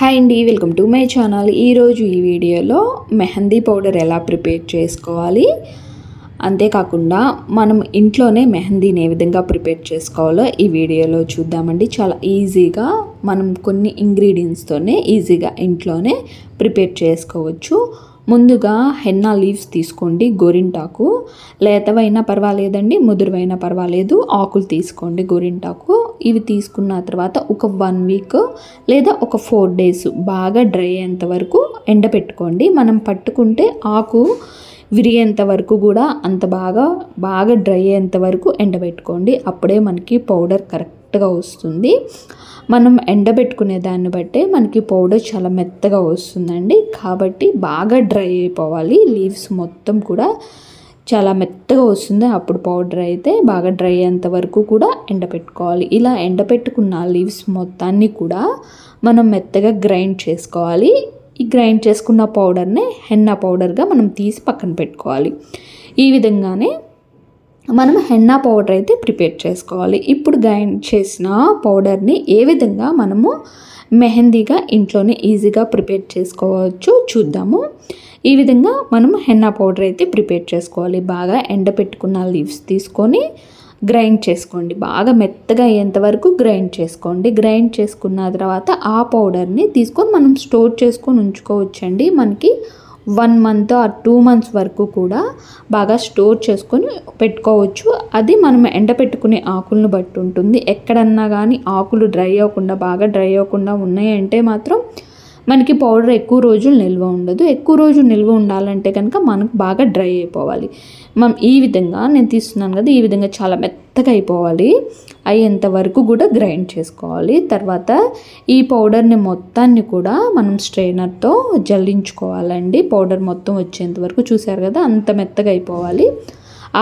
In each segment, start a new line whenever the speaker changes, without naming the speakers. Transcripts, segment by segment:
Hi అండి, welcome to my channel. ఈరోజు ఈ వీడియోలో మెహందీ పౌడర్ ఎలా ప్రిపేర్ చేసుకోవాలి, అంతేకాకుండా మనం ఇంట్లోనే మెహందీని ఏ విధంగా ప్రిపేర్ చేసుకోవాలో ఈ వీడియోలో చూద్దామండి. చాలా ఈజీగా మనం కొన్ని ఇంగ్రీడియంట్స్తోనే ఈజీగా ఇంట్లోనే ప్రిపేర్ చేసుకోవచ్చు. ముందుగా హెన్నా లీవ్స్ తీసుకోండి. గోరింటాకు లేతవైనా పర్వాలేదండి, ముదురువైనా పర్వాలేదు, ఆకులు తీసుకోండి గోరింటాకు. ఇవి తీసుకున్న తర్వాత ఒక 1 వీక్ లేదా ఒక 4 డేస్ బాగా డ్రై అయ్యేంత వరకు ఎండపెట్టుకోండి. మనం పట్టుకుంటే ఆకు విరిగేంత వరకు కూడా అంత బాగా డ్రై అయ్యేంత వరకు ఎండబెట్టుకోండి. అప్పుడే మనకి పౌడర్ కరెక్ట్గా వస్తుంది. మనం ఎండబెట్టుకునే దాన్ని బట్టే మనకి పౌడర్ చాలా మెత్తగా వస్తుందండి. కాబట్టి బాగా డ్రై అయిపోవాలి. లీవ్స్ మొత్తం కూడా చాలా మెత్తగా వస్తుంది. అప్పుడు పౌడర్ అయితే బాగా డ్రై అయ్యేంత వరకు కూడా ఎండబెట్టుకోవాలి. ఇలా ఎండబెట్టుకున్న లీవ్స్ మొత్తాన్ని కూడా మనం మెత్తగా గ్రైండ్ చేసుకోవాలి. ఈ గ్రైండ్ చేసుకున్న పౌడర్ని హెన్నా పౌడర్గా మనం తీసి పక్కన పెట్టుకోవాలి. ఈ విధంగానే మనం హెన్నా పౌడర్ అయితే ప్రిపేర్ చేసుకోవాలి. ఇప్పుడు గ్రైండ్ చేసిన పౌడర్ని ఏ విధంగా మనము మెహందీగా ఇంట్లోనే ఈజీగా ప్రిపేర్ చేసుకోవచ్చు చూద్దాము. ఈ విధంగా మనం హెన్నా పౌడర్ అయితే ప్రిపేర్ చేసుకోవాలి. బాగా ఎండపెట్టుకున్న లీవ్స్ తీసుకొని గ్రైండ్ చేసుకోండి. బాగా మెత్తగా అయ్యేంత వరకు గ్రైండ్ చేసుకోండి. గ్రైండ్ చేసుకున్న తర్వాత ఆ పౌడర్ని తీసుకొని మనం స్టోర్ చేసుకొని ఉంచుకోవచ్చండి. మనకి 1 మంత్ ఆర్ 2 మంత్స్ వరకు కూడా బాగా స్టోర్ చేసుకొని పెట్టుకోవచ్చు. అది మనం ఎండపెట్టుకునే ఆకులను బట్టి ఉంటుంది. ఎక్కడన్నా కానీ ఆకులు బాగా డ్రై అవ్వకుండా ఉన్నాయంటే మాత్రం మనకి పౌడర్ ఎక్కువ రోజులు నిల్వ ఉండదు. ఎక్కువ రోజులు నిల్వ ఉండాలంటే కనుక మనకు బాగా డ్రై అయిపోవాలి. మనం ఈ విధంగా నేను తీస్తున్నాను కదా, ఈ విధంగా చాలా మెత్తగా అయిపోవాలి. అయ్యేంత వరకు కూడా గ్రైండ్ చేసుకోవాలి. తర్వాత ఈ పౌడర్ని మొత్తాన్ని కూడా మనం స్ట్రైనర్తో జల్లించుకోవాలండి. పౌడర్ మొత్తం వచ్చేంత వరకు చూసారు కదా, అంత మెత్తగా అయిపోవాలి.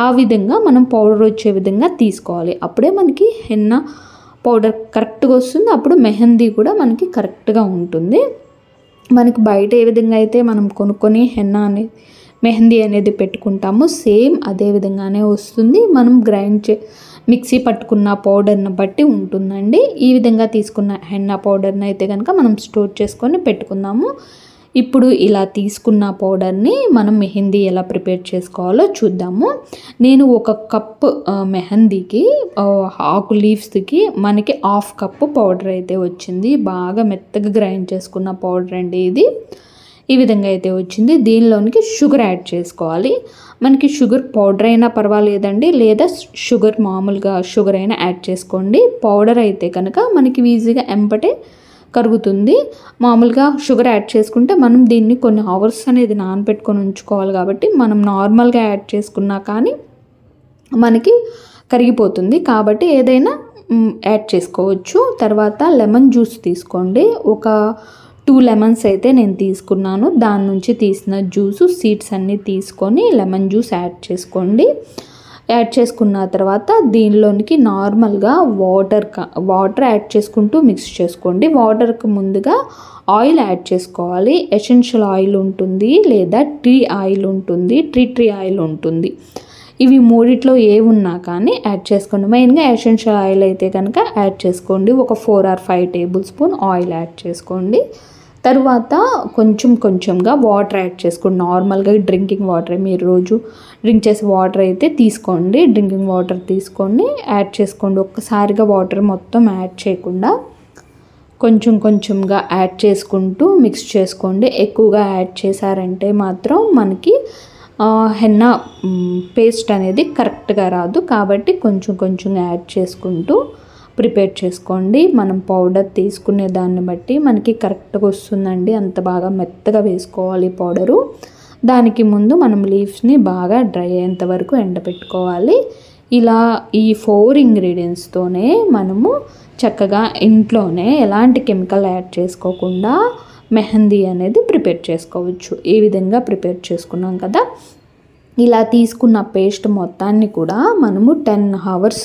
ఆ విధంగా మనం పౌడర్ వచ్చే విధంగా తీసుకోవాలి. అప్పుడే మనకి హెన్నా పౌడర్ కరెక్ట్గా వస్తుంది. అప్పుడు మెహందీ కూడా మనకి కరెక్ట్గా ఉంటుంది. మనకి బయట ఏ విధంగా అయితే మనం కొనుక్కొని మెహందీ అనేది పెట్టుకుంటామో సేమ్ అదే విధంగానే వస్తుంది. మనం మిక్సీ పట్టుకున్న పౌడర్ని బట్టి ఉంటుందండి. ఈ విధంగా తీసుకున్న హెన్నా పౌడర్ని అయితే కనుక మనం స్టోర్ చేసుకొని పెట్టుకుందాము. ఇప్పుడు ఇలా తీసుకున్న పౌడర్ని మనం మెహందీ ఎలా ప్రిపేర్ చేసుకోవాలో చూద్దాము. నేను 1 కప్పు మెహందీకి ఆకు లీవ్స్కి మనకి 1/2 కప్పు పౌడర్ అయితే వచ్చింది. బాగా మెత్తగా గ్రైండ్ చేసుకున్న పౌడర్ అండి ఇది. ఈ విధంగా అయితే వచ్చింది. దీనిలోనికి షుగర్ యాడ్ చేసుకోవాలి. మనకి షుగర్ పౌడర్ అయినా పర్వాలేదండి, లేదా మామూలుగా షుగర్ అయినా యాడ్ చేసుకోండి. పౌడర్ అయితే కనుక మనకి ఈజీగా ఎంబటే కరుగుతుంది. మామూలుగా షుగర్ యాడ్ చేసుకుంటే మనం దీన్ని కొన్ని అవర్స్ అనేది నానబెట్టుకొని ఉంచుకోవాలి. కాబట్టి మనం నార్మల్గా యాడ్ చేసుకున్నా కానీ మనకి కరిగిపోతుంది. కాబట్టి ఏదైనా యాడ్ చేసుకోవచ్చు. తర్వాత లెమన్ జ్యూస్ తీసుకోండి. ఒక 2 లెమన్స్ అయితే నేను తీసుకున్నాను. దాని నుంచి తీసిన జ్యూసు సీడ్స్ అన్నీ తీసుకొని లెమన్ జ్యూస్ యాడ్ చేసుకోండి. యాడ్ చేసుకున్న తర్వాత దీనిలోనికి నార్మల్గా వాటర్ యాడ్ చేసుకుంటూ మిక్స్ చేసుకోండి. వాటర్కి ముందుగా ఆయిల్ యాడ్ చేసుకోవాలి. ఎసెన్షియల్ ఆయిల్ ఉంటుంది, లేదా టీ ఆయిల్ ఉంటుంది, ట్రీ ఆయిల్ ఉంటుంది. ఇవి మూడిట్లో ఏ ఉన్నా కానీ యాడ్ చేసుకోండి. మెయిన్గా ఎసెన్షియల్ ఆయిల్ అయితే కనుక యాడ్ చేసుకోండి. ఒక 4 or 5 table spoon oil add చేసుకోండి. తర్వాత కొంచెంగా వాటర్ యాడ్ చేసుకోండి. నార్మల్గా డ్రింకింగ్ వాటర్, మీరు రోజు డ్రింక్ చేసే వాటర్ అయితే తీసుకోండి. డ్రింకింగ్ వాటర్ తీసుకొని యాడ్ చేసుకోండి. ఒక్కసారిగా వాటర్ మొత్తం యాడ్ చేయకుండా కొంచెంగా యాడ్ చేసుకుంటూ మిక్స్ చేసుకోండి. ఎక్కువగా యాడ్ చేశారంటే మాత్రం మనకి హెన్నా పేస్ట్ అనేది కరెక్ట్గా రాదు. కాబట్టి కొంచెం యాడ్ చేసుకుంటూ ప్రిపేర్ చేసుకోండి. మనం పౌడర్ తీసుకునే దాన్ని బట్టి మనకి కరెక్ట్గా వస్తుందండి. అంత బాగా మెత్తగా వేసుకోవాలి పౌడరు. దానికి ముందు మనం లీవ్స్ని బాగా డ్రై అయ్యేంత వరకు ఎండబెట్టుకోవాలి. ఇలా ఈ 4 ఇంగ్రీడియంట్స్తోనే మనము చక్కగా ఇంట్లోనే ఎలాంటి కెమికల్ యాడ్ చేసుకోకుండా మెహందీ అనేది ప్రిపేర్ చేసుకోవచ్చు. ఈ విధంగా ప్రిపేర్ చేసుకున్నాం కదా. ఇలా తీసుకున్న పేస్ట్ మొత్తాన్ని కూడా మనము 10 hours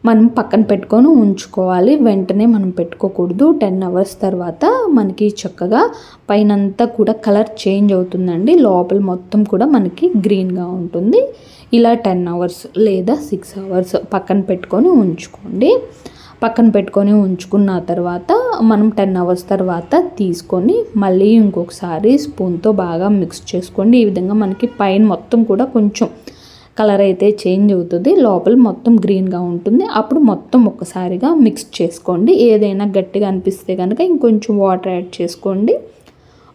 మనం పక్కన పెట్టుకొని ఉంచుకోవాలి. వెంటనే మనం పెట్టుకోకూడదు. 10 hours తర్వాత మనకి చక్కగా పైనంతా కూడా కలర్ చేంజ్ అవుతుందండి. లోపల మొత్తం కూడా మనకి గ్రీన్గా ఉంటుంది. ఇలా 10 hours లేదా 6 hours పక్కన పెట్టుకొని ఉంచుకోండి. పక్కన పెట్టుకొని ఉంచుకున్న తర్వాత మనం 10 అవర్స్ తర్వాత తీసుకొని మళ్ళీ ఇంకొకసారి స్పూన్తో బాగా మిక్స్ చేసుకోండి. ఈ విధంగా మనకి పైన మొత్తం కూడా కొంచెం కలర్ అయితే చేంజ్ అవుతుంది, లోపల మొత్తం గ్రీన్గా ఉంటుంది. అప్పుడు మొత్తం ఒక్కసారిగా మిక్స్ చేసుకోండి. ఏదైనా గట్టిగా అనిపిస్తే కనుక ఇంకొంచెం వాటర్ యాడ్ చేసుకోండి.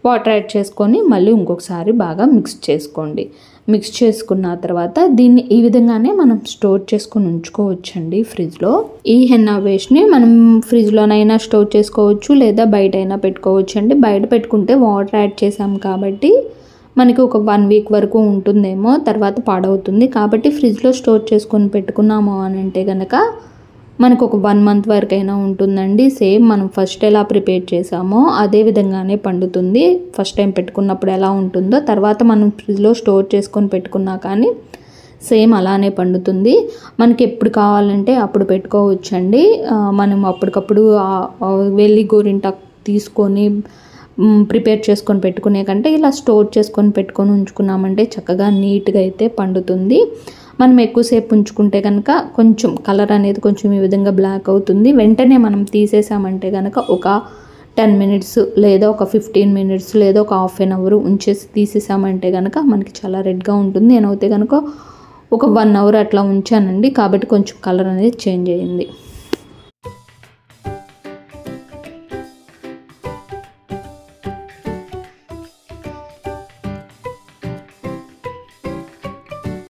వాటర్ యాడ్ చేసుకొని మళ్ళీ ఇంకొకసారి బాగా మిక్స్ చేసుకోండి. మిక్స్ చేసుకున్న తర్వాత దీన్ని ఈ విధంగానే మనం స్టోర్ చేసుకొని ఉంచుకోవచ్చండి ఫ్రిడ్జ్లో. ఈ హెన్నా వేస్ట్ని మనం ఫ్రిడ్జ్లోనైనా స్టోర్ చేసుకోవచ్చు, లేదా బయట అయినా పెట్టుకోవచ్చు అండి. బయట పెట్టుకుంటే వాటర్ యాడ్ చేసాం కాబట్టి మనకి ఒక 1 వీక్ వరకు ఉంటుందేమో, తర్వాత పాడవుతుంది. కాబట్టి ఫ్రిడ్జ్లో స్టోర్ చేసుకొని పెట్టుకున్నాము అని అంటే కనుక మనకు ఒక 1 మంత్ వరకైనా ఉంటుందండి. సేమ్ మనం ఫస్ట్ ఎలా ప్రిపేర్ చేసామో అదే విధంగానే పండుతుంది. ఫస్ట్ టైం పెట్టుకున్నప్పుడు ఎలా ఉంటుందో తర్వాత మనం ఫ్రిడ్జ్లో స్టోర్ చేసుకొని పెట్టుకున్నా కానీ సేమ్ అలానే పండుతుంది. మనకి ఎప్పుడు కావాలంటే అప్పుడు పెట్టుకోవచ్చండి. మనం అప్పటికప్పుడు వెళ్ళి గోరింటాకు తీసుకొని ప్రిపేర్ చేసుకొని పెట్టుకునే కంటే ఇలా స్టోర్ చేసుకొని పెట్టుకొని ఉంచుకున్నామంటే చక్కగా నీట్గా అయితే పండుతుంది. మనం ఎక్కువసేపు ఉంచుకుంటే కనుక కొంచెం కలర్ అనేది కొంచెం ఈ విధంగా బ్లాక్ అవుతుంది. వెంటనే మనం తీసేసామంటే కనుక ఒక 10 మినిట్స్ లేదా ఒక 15 మినిట్స్ లేదా ఒక హాఫ్ అన్ అవర్ ఉంచేసి తీసేసామంటే కనుక మనకి చాలా రెడ్గా ఉంటుంది. నేనైతే కనుక ఒక 1 అవర్ అట్లా ఉంచానండి, కాబట్టి కొంచెం కలర్ అనేది చేంజ్ అయ్యింది.